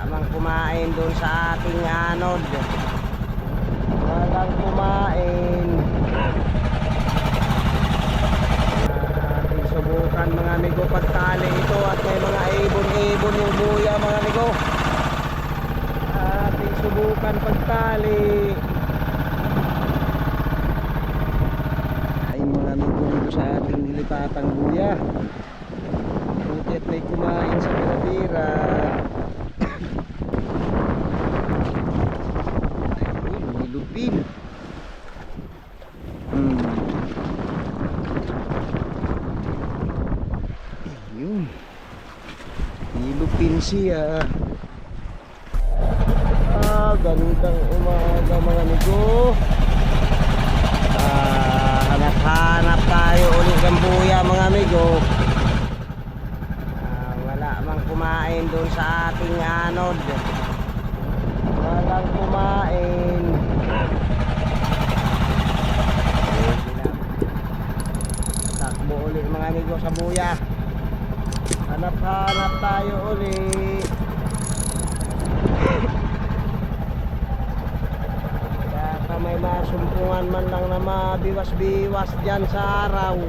mang kumain doon sa ating anod. Walang kumain. Ating subukan mga amigo pagtali ito at may mga ibon-ibon yung buya mga amigo. Ating subukan pagtali. Ay mga amigo dito sa ating nilipatang buya. Buti at may kumain sa bira-bira. Ayun, may lupin. Ayun, may lupin siya. Gandang umaga mga amigo. Hanap-hanap tayo ulit ng buya mga amigo. Wala mang kumain doon sa ating anod. Walang kumain. Takbo ulit mga amigo sa buya. Hanap-hanap tayo ulit. Baka may masumpungan man lang na mabiwas-biwas dyan sa araw.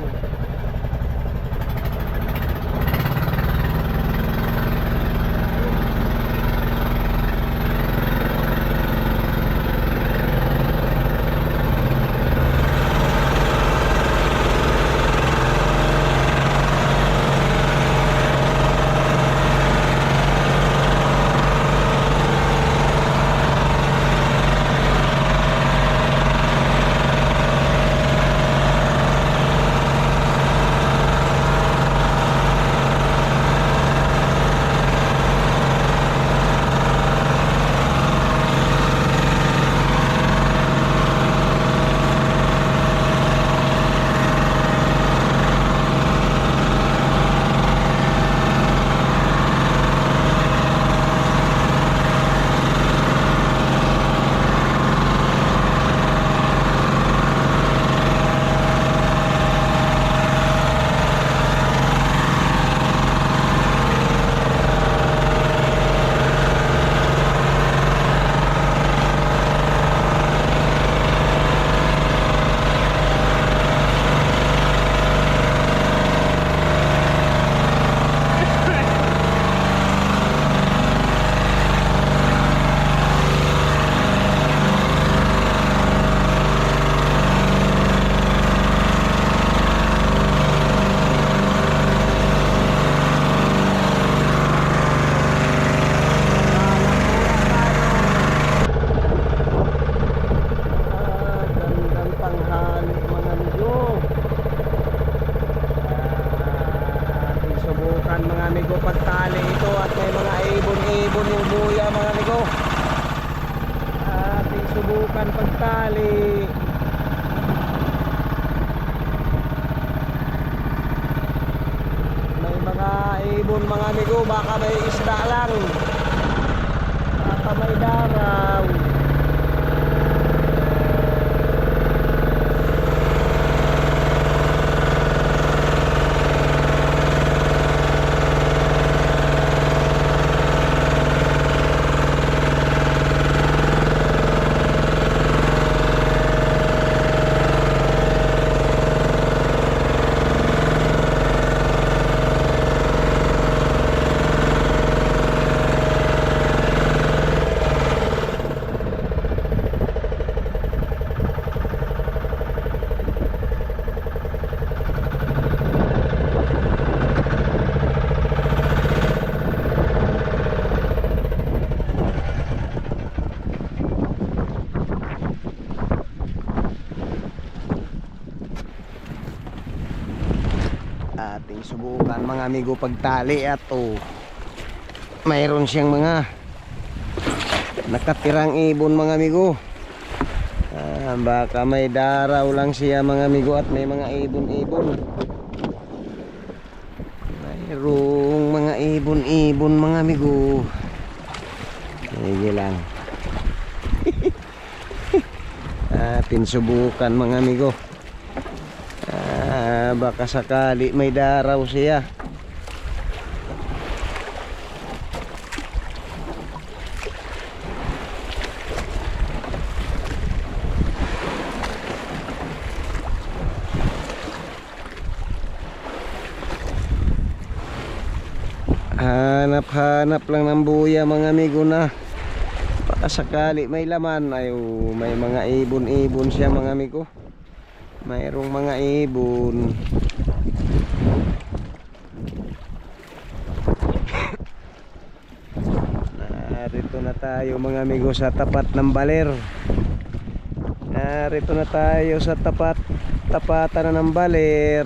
Pagtali ito at may mga ibon-ibon yung buya mga amigo. Ating subukan pagtali. May mga ibon mga amigo, baka may isda lang, baka may daraw. Ating subukan mga amigo pagtali at mayroon siyang mga nakatirang ibon mga amigo. Baka may daraw lang siya mga amigo at may mga ibon-ibon. Mayroong mga ibon-ibon mga amigo. Sige lang. Atin subukan mga amigo. Baka sakali may daraw siya. Hanap-hanap lang ng buya mga amigo na baka sakali may laman. Ay may mga ibon-ibon siya mga amigo. Mayroong mga ibon. Narito na tayo mga amigo sa tapat ng baler. Narito na tayo sa tapatan na ng baler.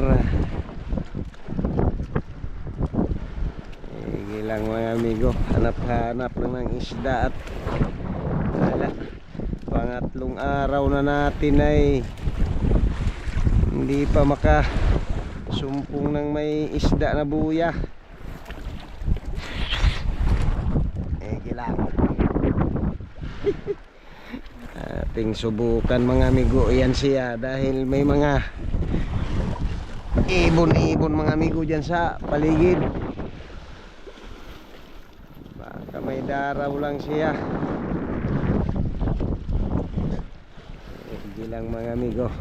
Sige lang mga amigo, hanap-hanap lang ng isda at wala. Pangatlong araw na natin ay hindi pa makasumpong ng may isda na buya. Sige lang. Ating subukan mga amigo, yan siya dahil may mga ibon-ibon mga amigo dyan sa paligid. Baka may daraw lang siya. Sige lang mga amigo,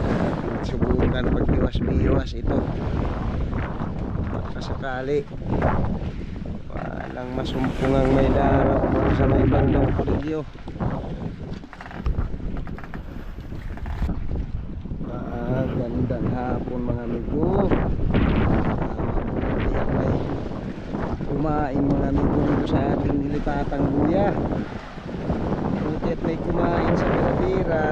ating subukan pagbiwas-biwas ito. Baka sakali walang masumpungang may daraw sa may bandang puligyo. Gandang hapon mga amigo. May kumain mga amigo dito sa ating nilipatang buya. Buti at may kumain sa bira-bira.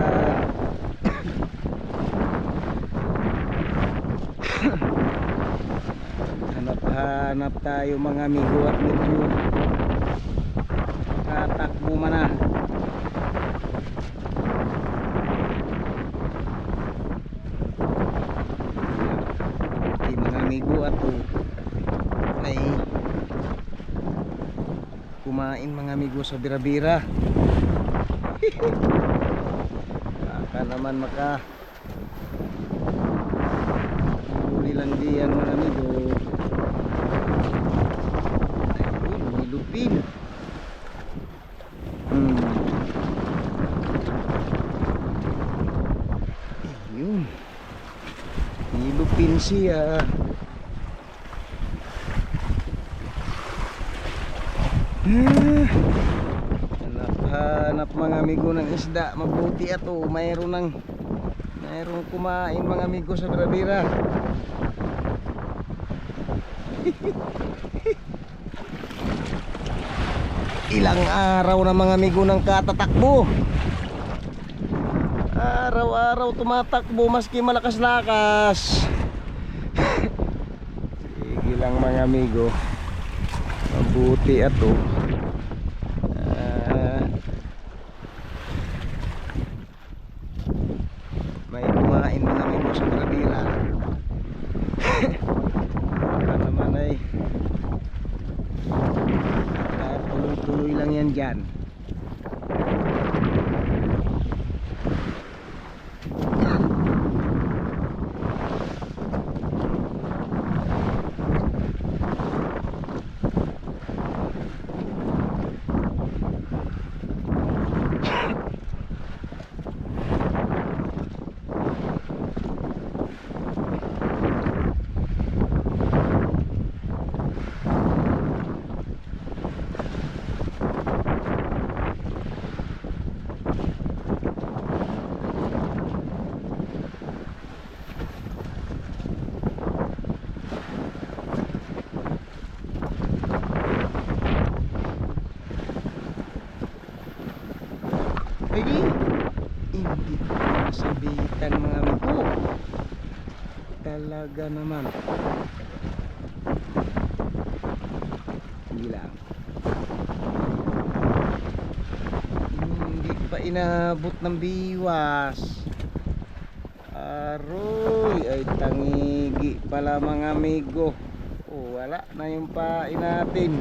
Hanap-hanap tayo mga amigo at medyo tatakbo man na. Amigo at may kumain mga amigo sa bira-bira. Baka naman huli lang diyan mga amigo. Ayun, may lupin. Ayun, may lupin siya. Hanap mga amigo ng isda. Mabuti ato mayroong kumain mga amigo sa bira-bira. Ilang araw na mga amigo ng katatakbo. Araw-araw tumatakbo maski malakas-lakas. Sige lang mga amigo, mabuti ato. May kumain mga amigo sa bira-bira. Baka naman ay tuloy-tuloy lang yan dyan. Hindi ko masabitan mga amigo. Talaga naman. Hindi lang. Hindi pa inabot ng biwas. Aroy, ay tangigi pala mga amigo. Oh, wala na yung pain natin.